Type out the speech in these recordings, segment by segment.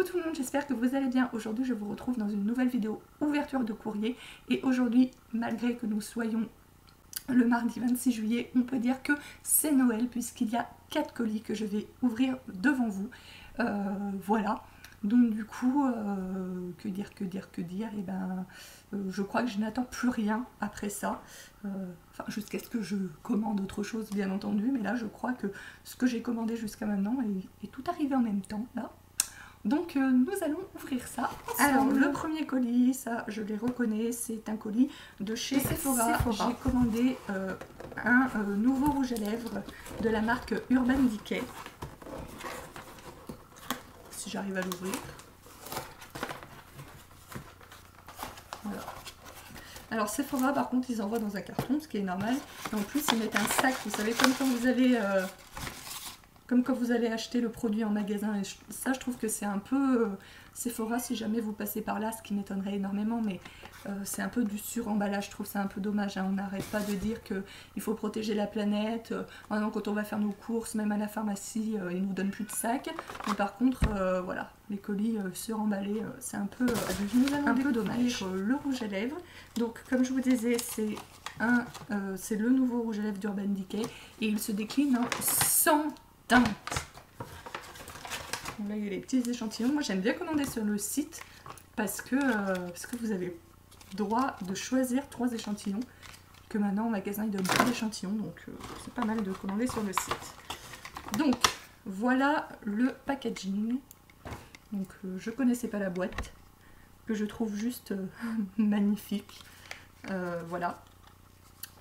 tout le monde, j'espère que vous allez bien. Aujourd'hui je vous retrouve dans une nouvelle vidéo ouverture de courrier. Et aujourd'hui, malgré que nous soyons le mardi 26 juillet, on peut dire que c'est Noël puisqu'il y a 4 colis que je vais ouvrir devant vous. Voilà. Donc du coup, que dire, et ben, je crois que je n'attends plus rien après ça, enfin jusqu'à ce que je commande autre chose bien entendu, mais là je crois que ce que j'ai commandé jusqu'à maintenant est tout arrivé en même temps là. Donc nous allons ouvrir ça. Alors le premier colis, ça je les reconnais, c'est un colis de chez Sephora. J'ai commandé un nouveau rouge à lèvres de la marque Urban Decay. Si j'arrive à l'ouvrir. Voilà. Alors Sephora par contre ils envoient dans un carton, ce qui est normal. Et en plus ils mettent un sac, vous savez, comme quand vous allez quand vous allez acheter le produit en magasin. Et ça je trouve que c'est un peu Sephora, si jamais vous passez par là, ce qui m'étonnerait énormément, mais c'est un peu du sur-emballage, je trouve ça un peu dommage, hein. On n'arrête pas de dire qu'il faut protéger la planète. Maintenant quand on va faire nos courses, même à la pharmacie, ils nous donnent plus de sacs. Mais par contre, voilà, les colis sur-emballés, c'est un peu dommage. Le rouge à lèvres, donc comme je vous disais, c'est le nouveau rouge à lèvres d'Urban Decay et il se décline en 100 teintes. Là il y a les petits échantillons. Moi j'aime bien commander sur le site parce que vous avez droit de choisir 3 échantillons, que maintenant en magasin ils donnent pas d'échantillons, donc c'est pas mal de commander sur le site. Donc voilà le packaging. Donc je connaissais pas la boîte, que je trouve juste magnifique. Voilà.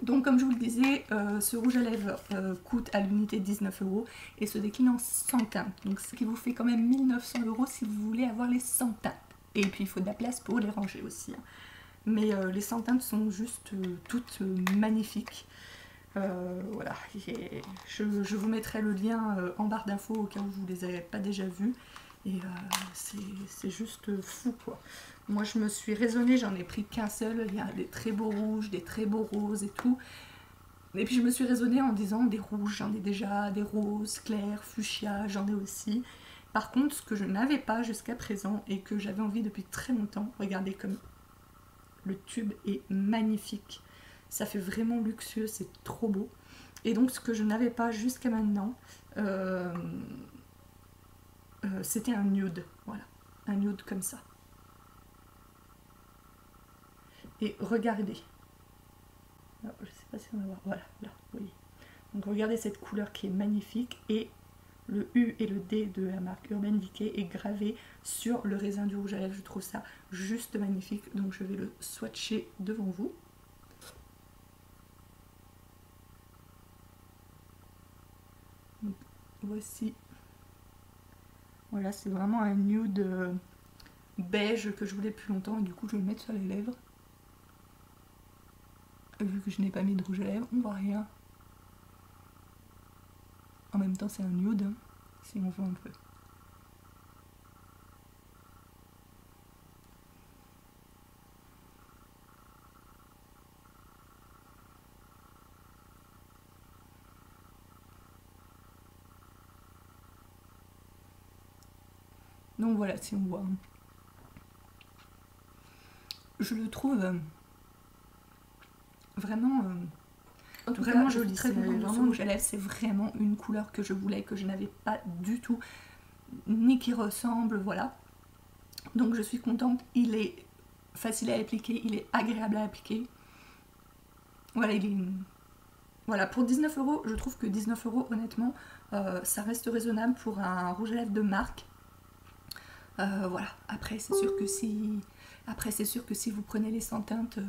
Donc comme je vous le disais, ce rouge à lèvres coûte à l'unité 19 € et se décline en 100 teintes. Donc ce qui vous fait quand même 1900 € si vous voulez avoir les 100 teintes. Et puis il faut de la place pour les ranger aussi, hein. Mais les 100 teintes sont juste toutes magnifiques. Voilà. Et je vous mettrai le lien en barre d'infos au cas où vous ne les avez pas déjà vus. Et c'est juste fou quoi. Moi je me suis raisonnée, j'en ai pris qu'un seul. Il y a des très beaux rouges, des très beaux roses et tout. Et puis je me suis raisonnée en disant des rouges, j'en ai déjà, des roses, clairs, fuchsia, j'en ai aussi. Par contre ce que je n'avais pas jusqu'à présent et que j'avais envie depuis très longtemps, regardez comme le tube est magnifique. Ça fait vraiment luxueux, c'est trop beau. Et donc ce que je n'avais pas jusqu'à maintenant, c'était un nude, voilà, un nude comme ça. Et regardez, alors, je sais pas si on va voir, voilà, là, vous voyez. Donc regardez cette couleur qui est magnifique et le U et le D de la marque Urban Decay est gravé sur le raisin du rouge à lèvres. Je trouve ça juste magnifique, donc je vais le swatcher devant vous. Donc, voici. Voilà, c'est vraiment un nude beige que je voulais depuis longtemps et du coup je vais le mettre sur les lèvres. Vu que je n'ai pas mis de rouge à lèvres, on voit rien. En même temps c'est un nude, hein, si on veut un peu. Donc voilà, si on voit. Je le trouve vraiment vraiment joli, très bon. Vraiment rouge à lèvres, c'est vraiment une couleur que je voulais, que je n'avais pas du tout, ni qui ressemble, voilà. Donc je suis contente, il est facile à appliquer, il est agréable à appliquer. Voilà, il est... Voilà, pour 19 €, je trouve que 19 € honnêtement, ça reste raisonnable pour un rouge à lèvres de marque. Voilà, après c'est sûr que si vous prenez les 100 teintes,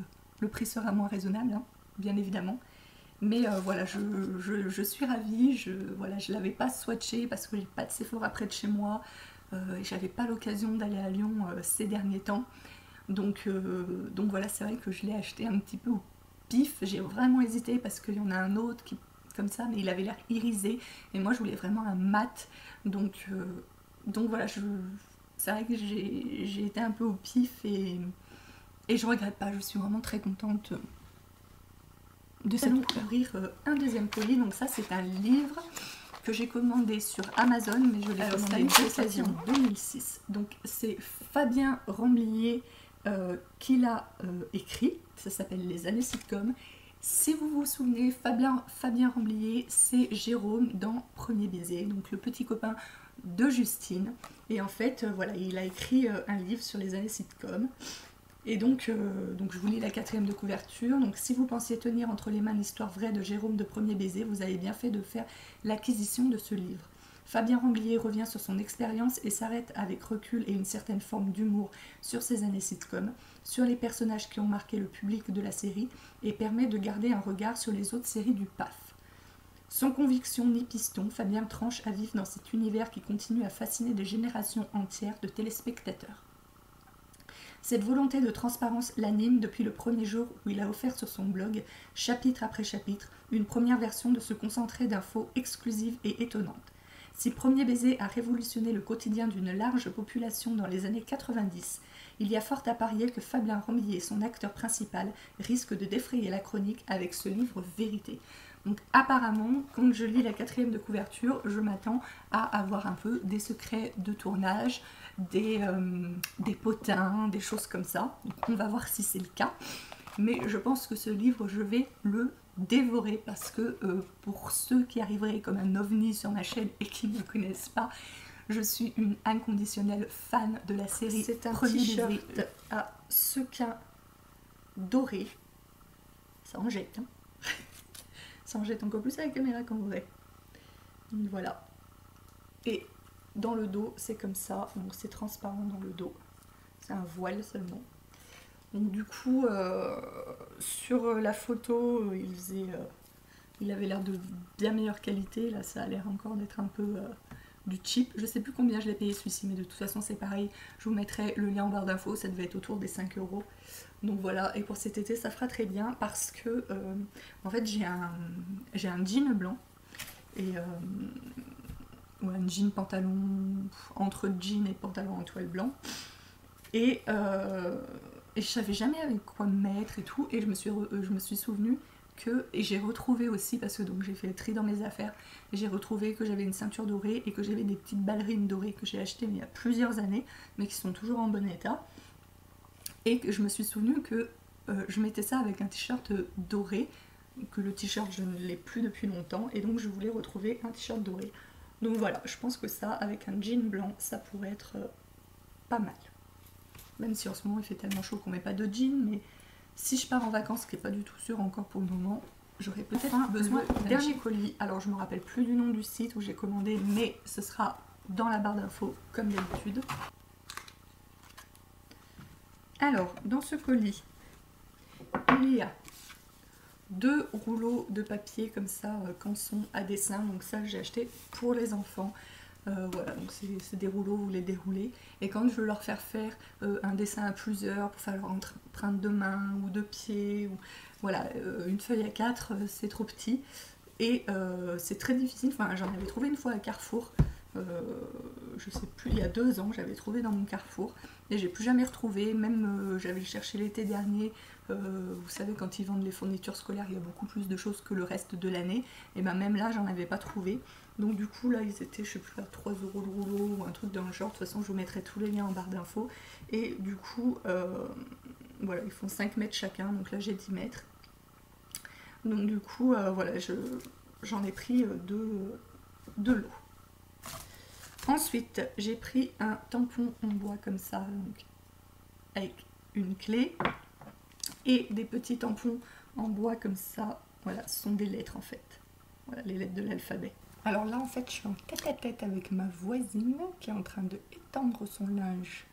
le prix sera moins raisonnable, hein, bien évidemment. Mais voilà, je suis ravie, voilà, je l'avais pas swatché parce que j'ai pas de Sephora près de chez moi, et j'avais pas l'occasion d'aller à Lyon ces derniers temps. Donc voilà, c'est vrai que je l'ai acheté un petit peu au pif, j'ai vraiment hésité parce qu'il y en a un autre qui comme ça, mais il avait l'air irisé, et moi je voulais vraiment un mat, donc voilà, c'est vrai que j'ai été un peu au pif et je regrette pas, je suis vraiment très contente de cette ouvrir un deuxième colis. Donc ça c'est un livre que j'ai commandé sur Amazon, mais je l'ai commandé d'occasion en 2006. Donc c'est Fabien Ramblier qui l'a écrit, ça s'appelle Les années sitcom. Si vous vous souvenez, Fabien Ramblier, c'est Jérôme dans Premier baiser, donc le petit copain de Justine. Et en fait, voilà, il a écrit un livre sur les années sitcom. Et donc je vous lis la 4e de couverture. Donc si vous pensiez tenir entre les mains l'histoire vraie de Jérôme de Premier baiser, vous avez bien fait de faire l'acquisition de ce livre. Fabien Ramblier revient sur son expérience et s'arrête avec recul et une certaine forme d'humour sur ces années sitcom, sur les personnages qui ont marqué le public de la série et permet de garder un regard sur les autres séries du PAF. Sans conviction ni piston, Fabien tranche à vif dans cet univers qui continue à fasciner des générations entières de téléspectateurs. Cette volonté de transparence l'anime depuis le premier jour où il a offert sur son blog, chapitre après chapitre, une première version de ce concentré d'infos exclusives et étonnantes. Si Premier baiser a révolutionné le quotidien d'une large population dans les années 90, il y a fort à parier que Fabien Ramblier, son acteur principal, risque de défrayer la chronique avec ce livre vérité. Donc apparemment, quand je lis la 4e de couverture, je m'attends à avoir un peu des secrets de tournage, des potins, des choses comme ça. Donc on va voir si c'est le cas. Mais je pense que ce livre, je vais le dévorer parce que pour ceux qui arriveraient comme un ovni sur ma chaîne et qui ne me connaissent pas, je suis une inconditionnelle fan de la série. C'est un t-shirt à sequins doré. Ça en jette, hein. Ça en jette encore plus à la caméra qu'en vrai. Donc voilà. Et dans le dos, c'est comme ça. Donc c'est transparent dans le dos. C'est un voile seulement. Donc du coup, sur la photo, il avait l'air de bien meilleure qualité. Là, ça a l'air encore d'être un peu du cheap. Je sais plus combien je l'ai payé celui-ci, mais de toute façon, c'est pareil. Je vous mettrai le lien en barre d'infos. Ça devait être autour des 5 €. Donc voilà, et pour cet été, ça fera très bien parce que, en fait, j'ai un jean blanc et ou un jean pantalon entre jean et pantalon en toile blanc. Et je savais jamais avec quoi me mettre et tout, et je me suis souvenue que, et j'ai retrouvé aussi, parce que donc j'ai fait le tri dans mes affaires, et j'ai retrouvé que j'avais une ceinture dorée et que j'avais des petites ballerines dorées que j'ai achetées il y a plusieurs années, mais qui sont toujours en bon état, et que je me suis souvenue que je mettais ça avec un t-shirt doré, que le t-shirt je ne l'ai plus depuis longtemps, et donc je voulais retrouver un t-shirt doré. Donc voilà, je pense que ça, avec un jean blanc, ça pourrait être pas mal. Même si en ce moment il fait tellement chaud qu'on met pas de jean, mais si je pars en vacances, ce qui n'est pas du tout sûr encore pour le moment, j'aurai peut-être besoin d'un dernier colis. Alors je me rappelle plus du nom du site où j'ai commandé, mais ce sera dans la barre d'infos comme d'habitude. Alors dans ce colis, il y a 2 rouleaux de papier comme ça, canson à dessin, donc ça j'ai acheté pour les enfants. Voilà, donc c'est des rouleaux, vous les déroulez. Et quand je veux leur faire un dessin à plusieurs, pour faire leur empreinte de main ou de pied, ou, voilà, une feuille à 4, c'est trop petit. Et c'est très difficile, enfin j'en avais trouvé une fois à Carrefour, je sais plus, il y a 2 ans, j'avais trouvé dans mon Carrefour. Et j'ai plus jamais retrouvé, même j'avais cherché l'été dernier, vous savez quand ils vendent les fournitures scolaires, il y a beaucoup plus de choses que le reste de l'année. Et ben même là, j'en avais pas trouvé. Donc du coup là ils étaient, je sais plus, à 3 € le rouleau ou un truc dans le genre. De toute façon je vous mettrai tous les liens en barre d'infos. Et du coup voilà, ils font 5 mètres chacun, donc là j'ai 10 mètres. Donc du coup voilà, j'en ai pris 2 lots. Ensuite j'ai pris un tampon en bois comme ça, donc, avec une clé. Et des petits tampons en bois comme ça, voilà, ce sont des lettres en fait. Voilà, les lettres de l'alphabet. Alors là, en fait, je suis en tête-à-tête avec ma voisine qui est en train de étendre son linge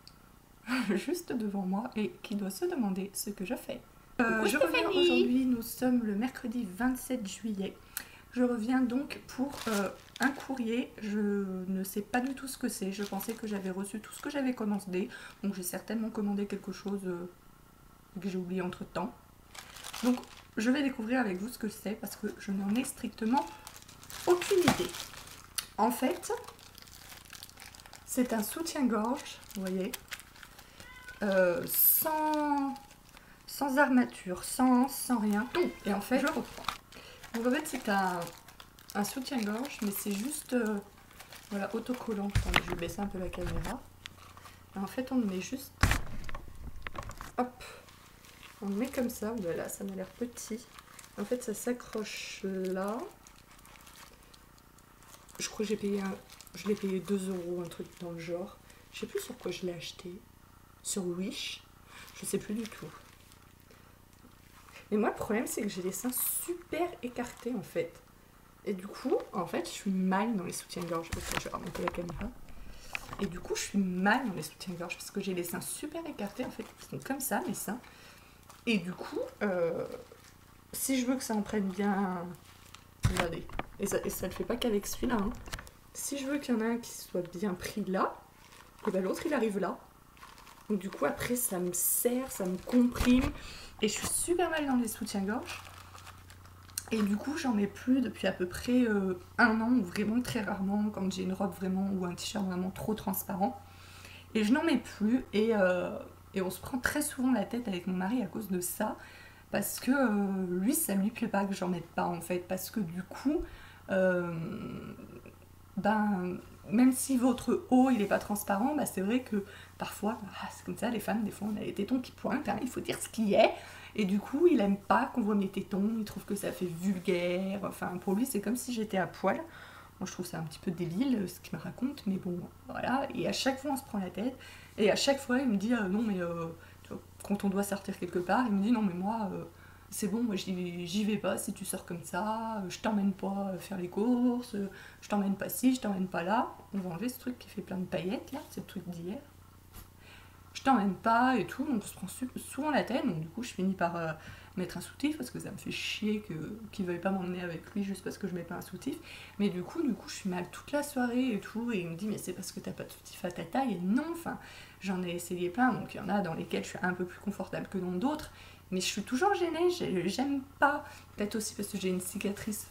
juste devant moi et qui doit se demander ce que je fais. Je reviens aujourd'hui, nous sommes le mercredi 27 juillet. Je reviens donc pour un courrier. Je ne sais pas du tout ce que c'est. Je pensais que j'avais reçu tout ce que j'avais commandé. Donc j'ai certainement commandé quelque chose que j'ai oublié entre temps. Donc je vais découvrir avec vous ce que c'est parce que je n'en ai strictement aucune idée. En fait, c'est un soutien-gorge, vous voyez, sans armature, sans rien. Et en fait, je reprends. Donc en fait, c'est un un soutien-gorge, mais c'est juste voilà, autocollant. Attendez, je vais baisser un peu la caméra. Et en fait, on le met juste, hop, on le met comme ça. Voilà, ça m'a l'air petit. En fait, ça s'accroche là. Je crois que je l'ai payé 2 €, un truc dans le genre. Je sais plus sur quoi je l'ai acheté. Sur Wish. Je sais plus du tout. Mais moi, le problème, c'est que j'ai les seins super écartés, en fait. Et du coup, en fait, je suis mal dans les soutiens-gorge. Je vais remonter la caméra. Et du coup, je suis mal dans les soutiens-gorge parce que j'ai les seins super écartés, en fait. Ils sont comme ça, mes seins. Et du coup, si je veux que ça en prenne bien... Regardez. Et ça ne le fait pas qu'avec celui-là. Hein. Si je veux qu'il y en a un qui soit bien pris là, et ben l'autre, il arrive là. Donc du coup, après, ça me serre, ça me comprime. Et je suis super mal dans les soutiens-gorge. Et du coup, j'en mets plus depuis à peu près 1 an, ou vraiment très rarement, quand j'ai une robe vraiment ou un t-shirt vraiment trop transparent. Et je n'en mets plus. Et on se prend très souvent la tête avec mon mari à cause de ça. Parce que lui, ça lui plaît pas que j'en mette pas, en fait. Parce que du coup, même si votre haut il est pas transparent, c'est vrai que parfois, c'est comme ça, les femmes, des fois on a les tétons qui pointent, hein, il faut dire ce qui est, et du coup il aime pas qu'on voit mes tétons, il trouve que ça fait vulgaire, enfin pour lui c'est comme si j'étais à poil. Moi je trouve ça un petit peu débile ce qu'il me raconte, mais bon voilà, et à chaque fois on se prend la tête, et à chaque fois il me dit non mais tu vois, quand on doit sortir quelque part, il me dit non mais moi c'est bon, moi j'y vais pas si tu sors comme ça, je t'emmène pas faire les courses, je t'emmène pas ci, je t'emmène pas là. On va enlever ce truc qui fait plein de paillettes là, c'est le truc d'hier. Je t'emmène pas et tout, donc on se prend souvent la tête, donc du coup je finis par mettre un soutif parce que ça me fait chier qu'il veuille pas m'emmener avec lui juste parce que je mets pas un soutif. Mais du coup je suis mal toute la soirée et tout, et il me dit mais c'est parce que t'as pas de soutif à ta taille, et non, enfin j'en ai essayé plein, donc il y en a dans lesquels je suis un peu plus confortable que dans d'autres. Mais je suis toujours gênée, j'aime pas. Peut-être aussi parce que j'ai une cicatrice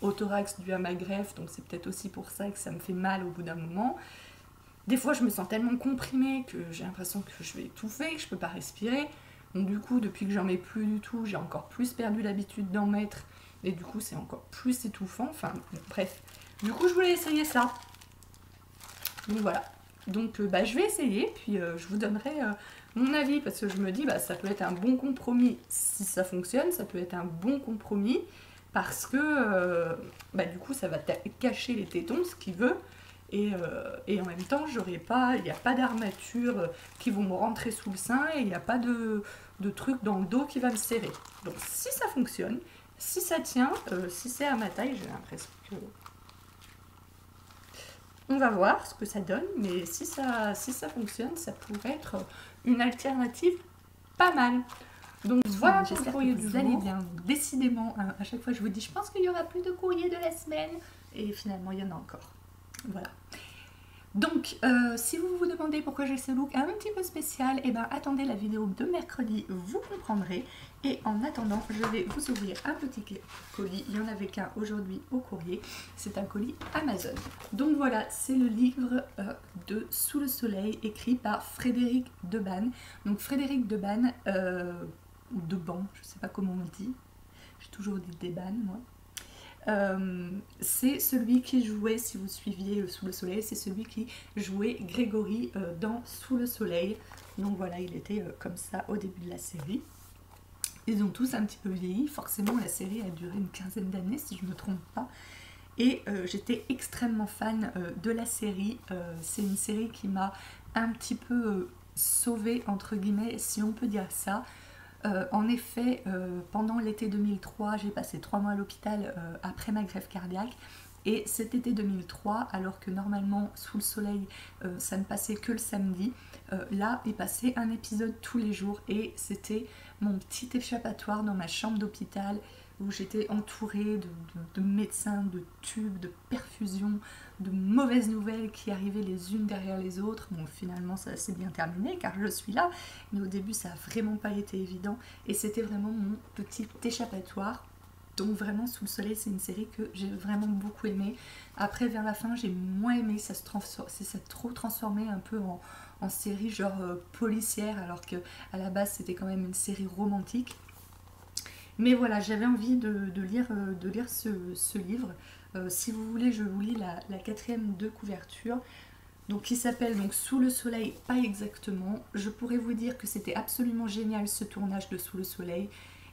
au thorax due à ma greffe, donc c'est peut-être aussi pour ça que ça me fait mal au bout d'un moment. Des fois, je me sens tellement comprimée que j'ai l'impression que je vais étouffer, que je peux pas respirer. Donc du coup, depuis que j'en mets plus du tout, j'ai encore plus perdu l'habitude d'en mettre. Et du coup, c'est encore plus étouffant. Enfin, bref. Du coup, je voulais essayer ça. Donc voilà. Donc je vais essayer, puis je vous donnerai mon avis, parce que je me dis ça peut être un bon compromis si ça fonctionne, ça peut être un bon compromis parce que du coup ça va cacher les tétons, ce qu'il veut, et en même temps il n'y a pas d'armature qui vont me rentrer sous le sein, et il n'y a pas de truc dans le dos qui va me serrer. Donc si ça fonctionne, si ça tient, si c'est à ma taille, j'ai l'impression que... On va voir ce que ça donne, mais si ça fonctionne, ça pourrait être une alternative pas mal. Donc voilà, j'espère que vous allez bien. Décidément, à chaque fois je vous dis, je pense qu'il y aura plus de courrier de la semaine, et finalement il y en a encore. Voilà. Donc, si vous vous demandez pourquoi j'ai ce look un petit peu spécial, attendez la vidéo de mercredi, vous comprendrez. Et en attendant, je vais vous ouvrir un petit colis. Il n'y en avait qu'un aujourd'hui au courrier. C'est un colis Amazon. Donc voilà, c'est le livre de Sous le soleil, écrit par Frédéric Debanne. Donc Frédéric Debanne, ou Deban, je ne sais pas comment on le dit. J'ai toujours dit Debanne, moi. C'est celui qui jouait, si vous suiviez Sous le soleil, c'est celui qui jouait Grégory dans Sous le soleil. Donc voilà, il était comme ça au début de la série. Ils ont tous un petit peu vieilli, forcément la série a duré une 15aine d'années si je ne me trompe pas. Et j'étais extrêmement fan de la série. C'est une série qui m'a un petit peu sauvée, entre guillemets, si on peut dire ça. En effet, pendant l'été 2003, j'ai passé 3 mois à l'hôpital après ma greffe cardiaque. Et cet été 2003, alors que normalement Sous le soleil, ça ne passait que le samedi, là, il passait un épisode tous les jours. Et c'était mon petit échappatoire dans ma chambre d'hôpital, où j'étais entourée de médecins, de tubes, de perfusions, de mauvaises nouvelles qui arrivaient les unes derrière les autres. Bon, finalement, ça s'est bien terminé car je suis là, mais au début, ça n'a vraiment pas été évident. Et c'était vraiment mon petit échappatoire. Donc vraiment, Sous le soleil, c'est une série que j'ai vraiment beaucoup aimée. Après, vers la fin, j'ai moins aimé, ça s'est trop transformé un peu en série genre policière, alors que à la base, c'était quand même une série romantique. Mais voilà, j'avais envie de lire ce livre. Si vous voulez, je vous lis la quatrième de couverture. Donc qui s'appelle donc Sous le soleil, pas exactement. Je pourrais vous dire que c'était absolument génial ce tournage de Sous le soleil,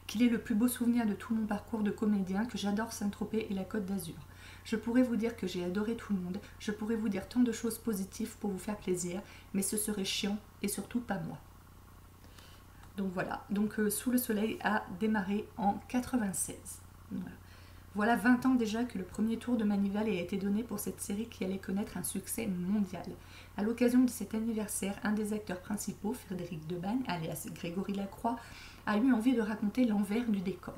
qu'il est le plus beau souvenir de tout mon parcours de comédien, que j'adore Saint-Tropez et la Côte d'Azur. Je pourrais vous dire que j'ai adoré tout le monde, je pourrais vous dire tant de choses positives pour vous faire plaisir, mais ce serait chiant et surtout pas moi. Donc voilà, donc Sous le soleil a démarré en 96. Voilà 20 ans déjà que le premier tour de Manival a été donné pour cette série qui allait connaître un succès mondial. À l'occasion de cet anniversaire, un des acteurs principaux, Frédéric Debagne, alias Grégory Lacroix, a eu envie de raconter l'envers du décor.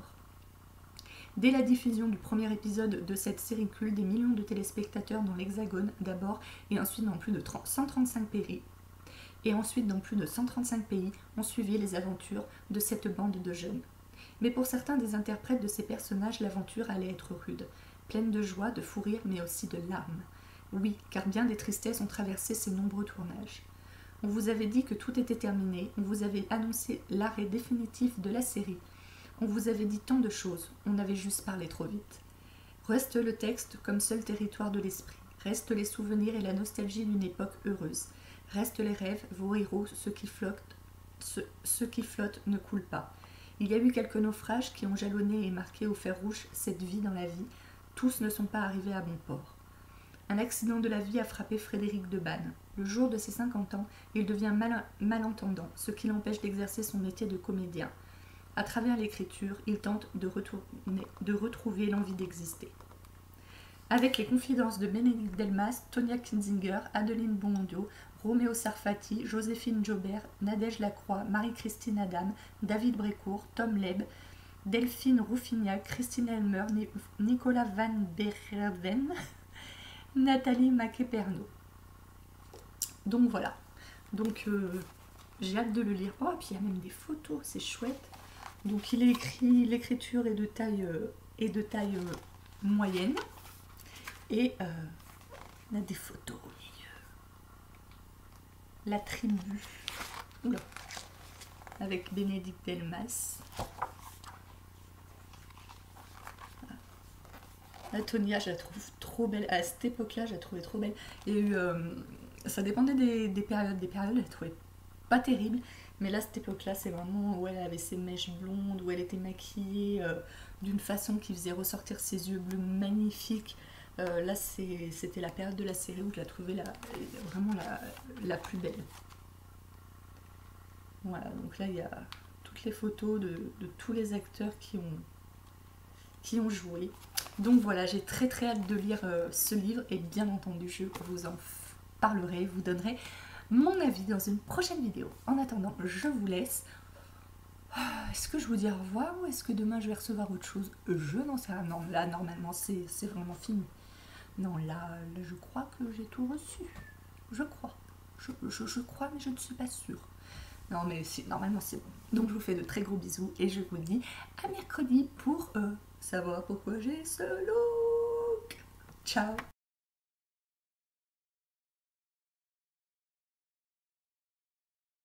Dès la diffusion du premier épisode de cette série culte, des millions de téléspectateurs dans l'Hexagone d'abord et ensuite dans plus de 135 pays, ont suivi les aventures de cette bande de jeunes. Mais pour certains des interprètes de ces personnages, l'aventure allait être rude, pleine de joie, de fou rire, mais aussi de larmes. Oui, car bien des tristesses ont traversé ces nombreux tournages. On vous avait dit que tout était terminé, on vous avait annoncé l'arrêt définitif de la série. On vous avait dit tant de choses, on avait juste parlé trop vite. Reste le texte comme seul territoire de l'esprit, restent les souvenirs et la nostalgie d'une époque heureuse. Restent les rêves, vos héros, ceux qui flottent ne coulent pas. Il y a eu quelques naufrages qui ont jalonné et marqué au fer rouge cette vie dans la vie. Tous ne sont pas arrivés à bon port. Un accident de la vie a frappé Frédéric Debagne. Le jour de ses 50 ans, il devient malentendant, ce qui l'empêche d'exercer son métier de comédien. À travers l'écriture, il tente de retrouver l'envie d'exister. Avec les confidences de Bénédicte Delmas, Tonia Kinzinger, Adeline Bondio, Roméo Sarfati, Joséphine Jobert, Nadège Lacroix, Marie-Christine Adam, David Brécourt, Tom Leb, Delphine Rouffignac, Christine Elmer, Nicolas Van Berven, Nathalie Maquet-Pernot. Donc voilà. Donc j'ai hâte de le lire. Oh, et puis il y a même des photos, c'est chouette. Donc il est écrit, l'écriture est de taille moyenne. Et on a des photos au milieu. La tribu. Oula. Avec Bénédicte Delmas. La Tonia, je la trouve trop belle. À cette époque-là, je la trouvais trop belle. Il y a eu, ça dépendait des périodes. Des périodes, je la trouvais pas terrible. Mais là, cette époque-là, c'est vraiment où elle avait ses mèches blondes, où elle était maquillée d'une façon qui faisait ressortir ses yeux bleus magnifiques. Là, c'était la période de la série où je la trouvais vraiment la plus belle. Voilà, donc là, il y a toutes les photos de tous les acteurs qui ont joué. Donc voilà, j'ai très très hâte de lire ce livre et bien entendu, je vous en parlerai, vous donnerai mon avis dans une prochaine vidéo. En attendant, je vous laisse. Est-ce que je vous dis au revoir ou est-ce que demain je vais recevoir autre chose? Je n'en sais rien. Non, là, normalement, c'est vraiment fini. Non, là, je crois que j'ai tout reçu. Je crois. Je crois, mais je ne suis pas sûre. Non, mais normalement, c'est bon. Donc, je vous fais de très gros bisous et je vous dis à mercredi pour savoir pourquoi j'ai ce look. Ciao!